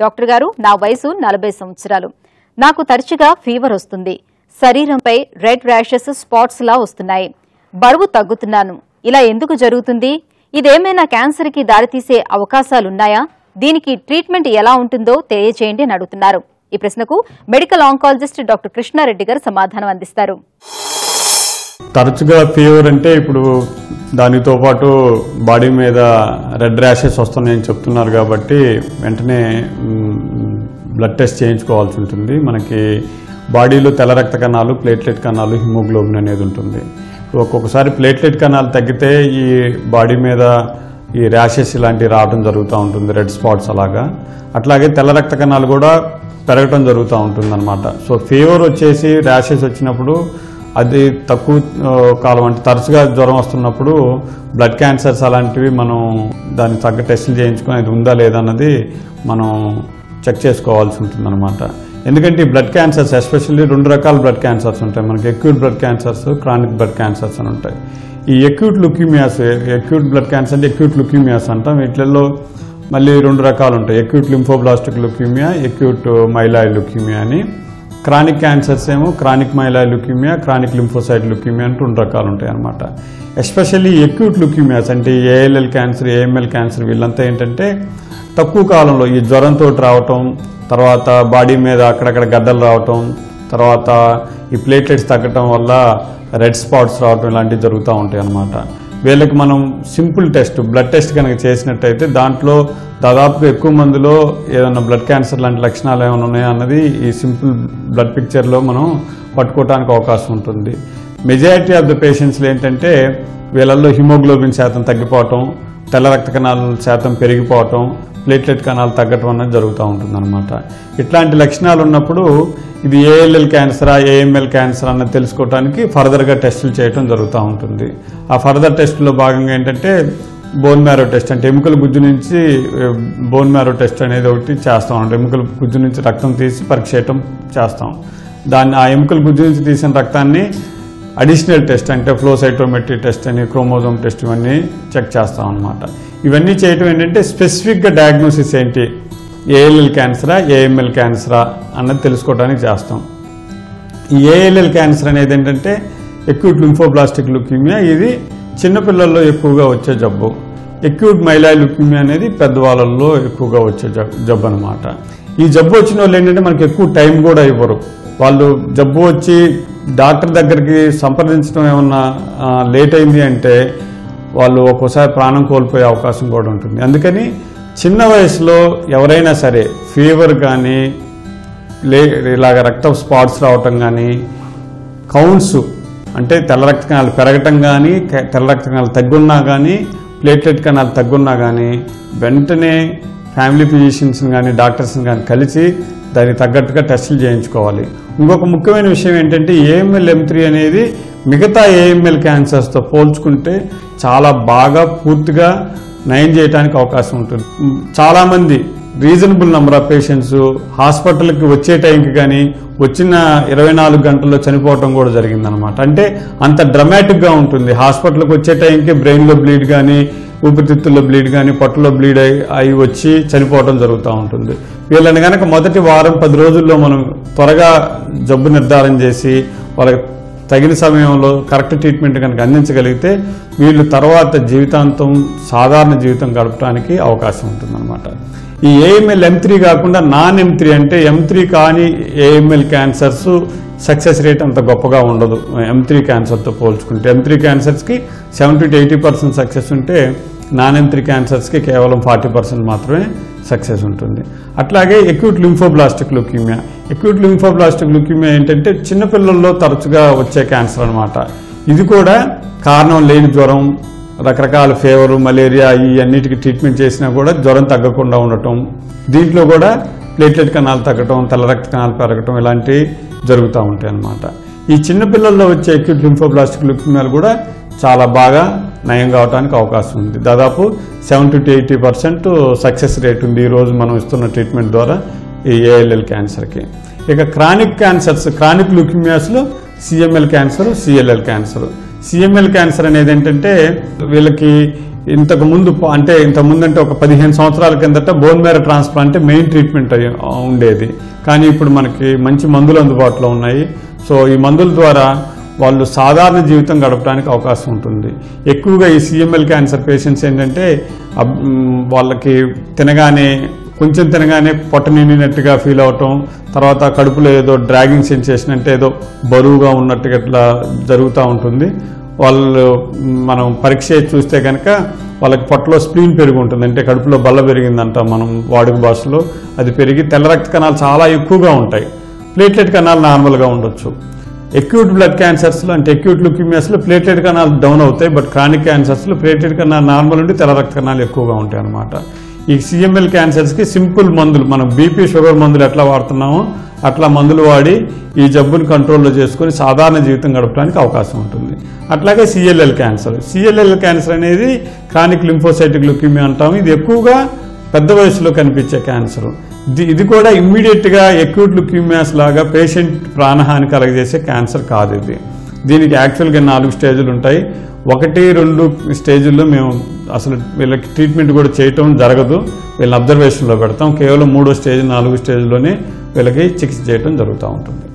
Doctor గారు, నా వయసు 40 సంవత్సరాలు. నాకు తరచుగా ఫీవర్ వస్తుంది. శరీరంపై రెడ్ ర్యాషెస్, స్పాట్స్ లా వస్తున్నాయి. బరువు తగ్గుతున్నాను. ఇలా ఎందుకు జరుగుతుంది? ఇదేమైనా క్యాన్సర్ కి దారితీసే అవకాశాలున్నాయా? దీనికి ట్రీట్మెంట్ ఎలా ఉంటుందో తెలియజేయండి అని అడుగుతున్నారు. ఈ ప్రశ్నకు మెడికల్ ఆంకాలజిస్ట్ డాక్టర్ కృష్ణారెడ్డి గారు సమాధానం అందిస్తారు. తరచుగా ఫీవర్ అంటే ఇప్పుడు దానితో పాటు బాడీ మీద రెడ్ ర్యాషెస్ వస్తున్నాయని చెప్తున్నారు కాబట్టి వెంటనే బ్లడ్ టెస్ట్ చేయించుకోవాల్సి ఉంటుంది. మనకి బాడీలో తెల్ల రక్త కణాలు, ప్లేట్లెట్ కణాలు, హిమోగ్లోబిన్ అనేది ఉంటుంది. ఒక్కొక్కసారి ప్లేట్లెట్ కణాలు తగ్గితే ఈ బాడీ మీద ఈ ర్యాషెస్ ఇలాంటివి రావడం జరుగుతూ ఉంటుంది, రెడ్ స్పాట్స్ అలాగా. అట్లాగే తెల్ల రక్త కణాలు కూడా పెరగటం జరుగుతూ ఉంటుంది అనమాట. సో ఫీవర్ వచ్చేసి ర్యాషెస్ వచ్చినప్పుడు అది తక్కువ కాలం అంటే తరచుగా జ్వరం వస్తున్నప్పుడు బ్లడ్ క్యాన్సర్స్ అలాంటివి మనం దానికి తగ్గ టెస్టులు చేయించుకుని అది ఉందా లేదా అన్నది మనం చెక్ చేసుకోవాల్సి ఉంటుంది అనమాట. ఎందుకంటే ఈ బ్లడ్ క్యాన్సర్స్ ఎస్పెషల్లీ 2 రకాల బ్లడ్ క్యాన్సర్స్ ఉంటాయి. మనకి acute blood cancers, chronic blood cancers అని ఉంటాయి. ఈ acute leukaemias, acute blood cancer అంటే ఎక్యూట్ లుకీమియాస్ అంటాం. వీటిల్లో మళ్ళీ 2 రకాలు ఉంటాయి. Acute lymphoblastic leukaemia, acute myeloid leukaemia అని. క్రానిక్ క్యాన్సర్స్ ఏమో chronic myeloid leukaemia, chronic lymphocyte leukaemia అని 2 రకాలు ఉంటాయి అనమాట. ఎస్పెషల్లీ ఎక్యూట్ లుకీమియాస్ అంటే ఏఎల్ఎల్ క్యాన్సర్, ఏఎంఎల్ క్యాన్సర్ వీళ్ళంతా ఏంటంటే తక్కువ కాలంలో ఈ జ్వరంతో రావటం, తర్వాత బాడీ మీద అక్కడక్కడ గడ్డలు రావటం, తర్వాత ఈ ప్లేట్లెట్స్ తగ్గటం వల్ల రెడ్ స్పాట్స్ రావటం ఇలాంటివి జరుగుతూ ఉంటాయి అన్నమాట. వీళ్ళకి మనం సింపుల్ టెస్ట్, బ్లడ్ టెస్ట్ కనుక చేసినట్టయితే దాంట్లో దాదాపుగా ఎక్కువ మందిలో ఏదైనా బ్లడ్ క్యాన్సర్ లాంటి లక్షణాలు ఏమైనా ఉన్నాయా అన్నది ఈ సింపుల్ బ్లడ్ పిక్చర్లో మనం పట్టుకోవడానికి అవకాశం ఉంటుంది. మెజారిటీ ఆఫ్ ద పేషెంట్స్లో ఏంటంటే వీళ్ళల్లో హిమోగ్లోబిన్ శాతం తగ్గిపోవటం, తెల్ల రక్త కణాల శాతం పెరిగిపోవటం, ప్లేట్లెట్ కణాలు తగ్గటం అనేది జరుగుతూ ఉంటుంది అనమాట. ఇట్లాంటి లక్షణాలు ఉన్నప్పుడు ఇది ఏఎల్ఎల్ క్యాన్సరా, ఏఎంఎల్ క్యాన్సర్ అన్నది తెలుసుకోవడానికి ఫర్దర్గా టెస్టులు చేయడం జరుగుతూ ఉంటుంది. ఆ ఫర్దర్ టెస్టులో భాగంగా ఏంటంటే బోన్ మ్యారో టెస్ట్ అంటే ఎముకల గుజ్జు నుంచి బోన్ మ్యారో టెస్ట్ అనేది ఒకటి చేస్తాం. అంటే ఎముకల గుజ్జు నుంచి రక్తం తీసి పరీక్ష చేయటం చేస్తాం. దాన్ని ఆ ఎముకల గుజ్జు నుంచి తీసిన రక్తాన్ని అడిషనల్ టెస్ట్ అంటే ఫ్లో సైటోమెట్రీ టెస్ట్ అని, క్రోమోజోమ్ టెస్ట్ ఇవన్నీ చెక్ చేస్తాం అనమాట. ఇవన్నీ చేయటం ఏంటంటే స్పెసిఫిక్గా డయాగ్నోసిస్ ఏంటి, ఏఎల్ఎల్ క్యాన్సరా, ఏఎంఎల్ క్యాన్సరా అన్నది తెలుసుకోవడానికి చేస్తాం. ఈ ఏఎల్ఎల్ క్యాన్సర్ అనేది ఏంటంటే ఎక్యూట్ లింఫోబ్లాస్టిక్ లుకీమియా, ఇది చిన్నపిల్లల్లో ఎక్కువగా వచ్చే జబ్బు. ఎక్యూట్ మైలాయిడ్ లుకీమియా అనేది పెద్దవాళ్ళల్లో ఎక్కువగా వచ్చే జబ్బు అనమాట. ఈ జబ్బు వచ్చిన వాళ్ళు ఏంటంటే మనకి ఎక్కువ టైం కూడా ఇవ్వరు. వాళ్ళు జబ్బు వచ్చి డాక్టర్ దగ్గరికి సంప్రదించడం ఏమన్నా లేట్ అయింది అంటే వాళ్ళు ఒక్కోసారి ప్రాణం కోల్పోయే అవకాశం కూడా ఉంటుంది. అందుకని చిన్న వయసులో ఎవరైనా సరే ఫీవర్ కానీ ఇలాగ రక్త స్పాట్స్ రావటం కానీ, కౌంట్స్ అంటే తెల్ల రక్త కణాలు పెరగటం కానీ, తెల్ల రక్త కణాలు తగ్గున్నా కానీ, ప్లేట్లెట్ కణాలు తగ్గున్నా కానీ వెంటనే ఫ్యామిలీ ఫిజిషియన్స్ని కానీ డాక్టర్స్ని కానీ కలిసి దానికి తగ్గట్టుగా టెస్టులు చేయించుకోవాలి. ఇంకొక ముఖ్యమైన విషయం ఏంటంటే ఏఎంఎల్ M3 అనేది మిగతా ఏఎంఎల్ క్యాన్సర్స్తో పోల్చుకుంటే చాలా బాగా పూర్తిగా నయం చేయడానికి అవకాశం ఉంటుంది. చాలామంది రీజనబుల్ నెంబర్ ఆఫ్ పేషెంట్స్ హాస్పిటల్కి వచ్చే టైంకి కానీ వచ్చిన 24 గంటల్లో చనిపోవటం కూడా జరిగిందనమాట. అంటే అంత డ్రమాటిక్గా ఉంటుంది. హాస్పిటల్కి వచ్చే టైంకి బ్రెయిన్లో బ్లీడ్ కానీ, ఊపిరితిత్తుల్లో బ్లీడ్ కానీ, పొట్టలో బ్లీడ్ అయి వచ్చి చనిపోవడం జరుగుతూ ఉంటుంది. వీళ్ళని కనుక మొదటి వారం 10 రోజుల్లో మనం త్వరగా జబ్బు నిర్ధారణ చేసి వాళ్ళకి తగిన సమయంలో కరెక్ట్ ట్రీట్మెంట్ కనుక అందించగలిగితే వీళ్ళు తర్వాత జీవితాంతం సాధారణ జీవితం గడపడానికి అవకాశం ఉంటుందన్నమాట. ఈ ఏఎంఎల్ M3 కాకుండా నాన్ M3 అంటే M3 కాని ఏఎంఎల్ క్యాన్సర్స్ సక్సెస్ రేట్ అంత గొప్పగా ఉండదు M3 క్యాన్సర్తో పోల్చుకుంటే. M3 క్యాన్సర్స్కి 70 to 80% సక్సెస్ ఉంటే నాన్ M3 క్యాన్సర్స్కి కేవలం 40% మాత్రమే సక్సెస్ ఉంటుంది. అట్లాగే acute lymphoblastic leukaemia. Acute lymphoblastic leukaemia ఏంటంటే చిన్నపిల్లల్లో తరచుగా వచ్చే క్యాన్సర్ అనమాట. ఇది కూడా కారణం లేని జ్వరం, రకరకాల ఫీవరు, మలేరియా ఈ అన్నిటికీ ట్రీట్మెంట్ చేసినా కూడా జ్వరం తగ్గకుండా ఉండటం, దీంట్లో కూడా ప్లేట్లెట్ కణాలు తగ్గటం, తెల్ల రక్త కణాలు పెరగటం ఇలాంటివి జరుగుతూ ఉంటాయి అన్నమాట. ఈ చిన్నపిల్లల్లో వచ్చే ఎక్యూట్ లింఫోబ్లాస్టిక్ లుకీమియాలు కూడా చాలా బాగా నయం కావడానికి అవకాశం ఉంది. దాదాపు 70 to 80% సక్సెస్ రేట్ ఉంది ఈరోజు మనం ఇస్తున్న ట్రీట్మెంట్ ద్వారా ఈ ఏఎల్ఎల్ క్యాన్సర్కి. ఇక క్రానిక్ క్యాన్సర్స్, క్రానిక్ లుకీమియాస్లో CML cancer, CLL cancer. CML cancer అనేది ఏంటంటే వీళ్ళకి ఇంతకుముందు అంటే ఒక 15 సంవత్సరాల కిందట bone marrow transplant main treatment ఉండేది. కానీ ఇప్పుడు మనకి మంచి మందులు అందుబాటులో ఉన్నాయి. సో ఈ మందుల ద్వారా వాళ్ళు సాధారణ జీవితం గడపడానికి అవకాశం ఉంటుంది. ఎక్కువగా ఈ CML క్యాన్సర్ పేషెంట్స్ ఏంటంటే వాళ్ళకి కొంచెం తినగానే పొట్ట నిండినట్టుగా ఫీల్ అవటం, తర్వాత కడుపులో ఏదో డ్రాగింగ్ సెన్సేషన్ అంటే ఏదో బరువుగా ఉన్నట్టుగా ఇట్లా జరుగుతూ ఉంటుంది. వాళ్ళు మనం పరీక్ష చూస్తే కనుక వాళ్ళకి పొట్టలో స్ప్లీన్ పెరిగి ఉంటుంది, అంటే కడుపులో బల్ల పెరిగిందంటాం మనం వాడుక భాషలో. అది పెరిగి తెల్ల రక్త కణాలు చాలా ఎక్కువగా ఉంటాయి. ప్లేట్లెట్ కణాలు నార్మల్గా ఉండొచ్చు. ఎక్యూట్ బ్లడ్ క్యాన్సర్స్లో అంటే ఎక్యూట్ లుకీమియాస్లో ప్లేట్లెట్ కణాలు డౌన్ అవుతాయి. బట్ క్రానిక్ క్యాన్సర్స్లో ప్లేట్లెట్ కణాలు నార్మల్ ఉండి తెల్ల రక్త కణాలు ఎక్కువగా ఉంటాయి అన్నమాట. ఈ CML క్యాన్సర్స్కి సింపుల్ మందులు, మనం బీపీ షుగర్ మందులు ఎట్లా వాడుతున్నామో అట్లా మందులు వాడి ఈ జబ్బుని కంట్రోల్లో చేసుకుని సాధారణ జీవితం గడపడానికి అవకాశం ఉంటుంది. అట్లాగే CLL క్యాన్సర్ అనేది క్రానిక్ లింఫోసైటిక్ లుకీమియా అంటాము. ఇది ఎక్కువగా పెద్ద వయసులో కనిపించే క్యాన్సర్. ఇది కూడా ఇమ్మీడియట్గా ఎక్యూట్ లుకీమియాస్ లాగా పేషెంట్ ప్రాణహాని కలగజేసే క్యాన్సర్ కాదు ఇది. దీనికి యాక్చువల్గా 4 స్టేజ్లు ఉంటాయి. 1-2 స్టేజ్ల్లో మేము అసలు వీళ్ళకి ట్రీట్మెంట్ కూడా చేయటం జరగదు, వీళ్ళని అబ్జర్వేషన్లో పెడతాం. కేవలం 3వ స్టేజ్ 4వ స్టేజ్లోనే వీళ్ళకి చికిత్స చేయటం జరుగుతూ ఉంటుంది.